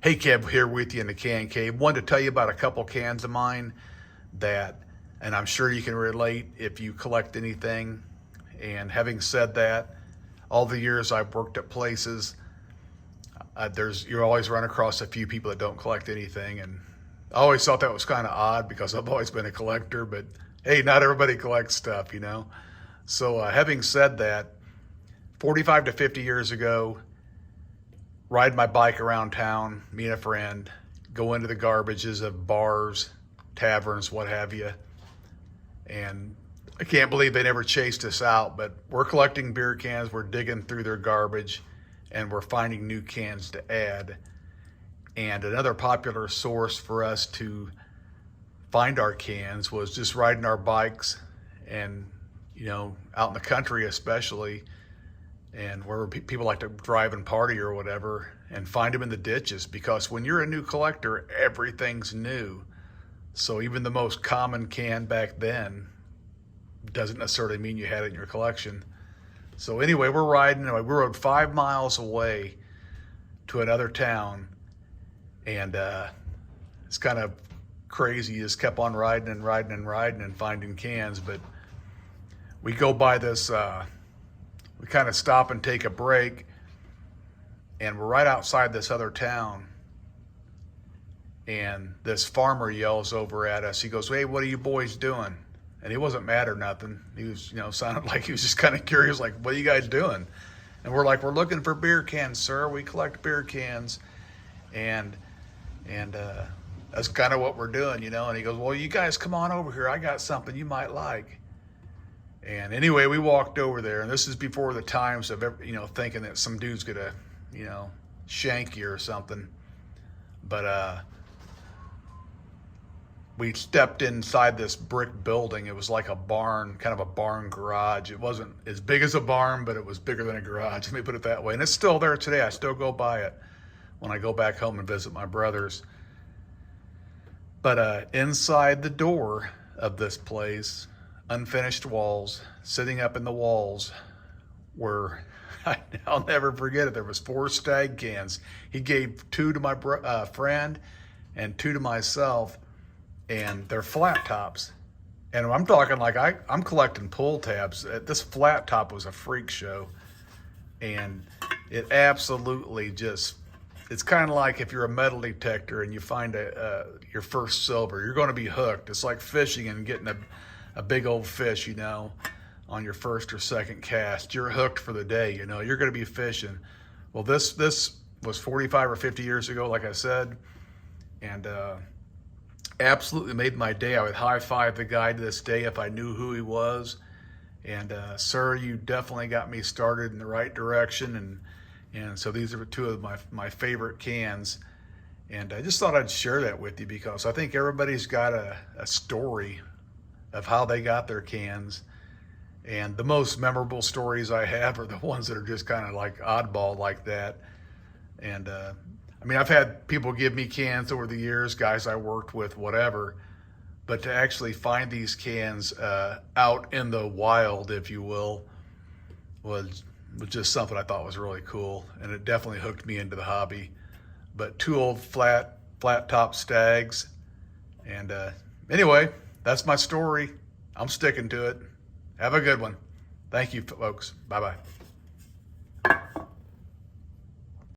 Hey, Kev here with you in the Can Cave. Wanted to tell you about a couple cans of mine that, and I'm sure you can relate if you collect anything. And having said that, all the years I've worked at places, you always run across a few people that don't collect anything. And I always thought that was kind of odd because I've always been a collector, but hey, not everybody collects stuff, you know? So having said that, 45 to 50 years ago, ride my bike around town, me and a friend, go into the garbages of bars, taverns, what have you. And I can't believe they never chased us out, but we're collecting beer cans, we're digging through their garbage, and we're finding new cans to add. And another popular source for us to find our cans was just riding our bikes and, you know, out in the country especially, and where people like to drive and party or whatever, and find them in the ditches, because when you're a new collector, everything's new. So even the most common can back then doesn't necessarily mean you had it in your collection. So anyway, we're riding, we rode 5 miles away to another town, and it's kind of crazy. You just kept on riding and riding and riding and finding cans. But we go by this, we kind of stop and take a break, and we're right outside this other town, and this farmer yells over at us. He goes, "Hey, what are you boys doing?" And he wasn't mad or nothing. He was, you know, sounded like he was just kind of curious, like, "What are you guys doing?" And we're like, "We're looking for beer cans, sir. We collect beer cans." And that's kind of what we're doing, you know. And he goes, "Well, you guys come on over here. I got something you might like." And anyway, we walked over there, and this is before the times of, you know, thinking that some dude's gonna, you know, shank you or something. But we stepped inside this brick building. It was like a barn, kind of a barn garage. It wasn't as big as a barn, but it was bigger than a garage. Let me put it that way. And it's still there today. I still go by it when I go back home and visit my brothers. But inside the door of this place, unfinished walls, sitting up in the walls, were, I'll never forget it, there was 4 Stag cans. He gave 2 to my friend and 2 to myself, and they're flat tops. And I'm talking like I'm collecting pull tabs. This flat top was a freak show, and it absolutely just, it's kind of like if you're a metal detector and you find your first silver, you're going to be hooked. It's like fishing and getting a big old fish, you know, on your first or second cast. You're hooked for the day, you know, you're going to be fishing. Well, this was 45 or 50 years ago, like I said, and absolutely made my day. I would high-five the guy to this day if I knew who he was. And sir, you definitely got me started in the right direction. And so these are 2 of my favorite cans. And I just thought I'd share that with you, because I think everybody's got a story of how they got their cans. And the most memorable stories I have are the ones that are just kind of like oddball like that. And I mean, I've had people give me cans over the years, guys I worked with, whatever. But to actually find these cans out in the wild, if you will, was just something I thought was really cool. And it definitely hooked me into the hobby. But 2 old flat top Stags. And anyway, that's my story. I'm sticking to it. Have a good one. Thank you, folks. Bye-bye.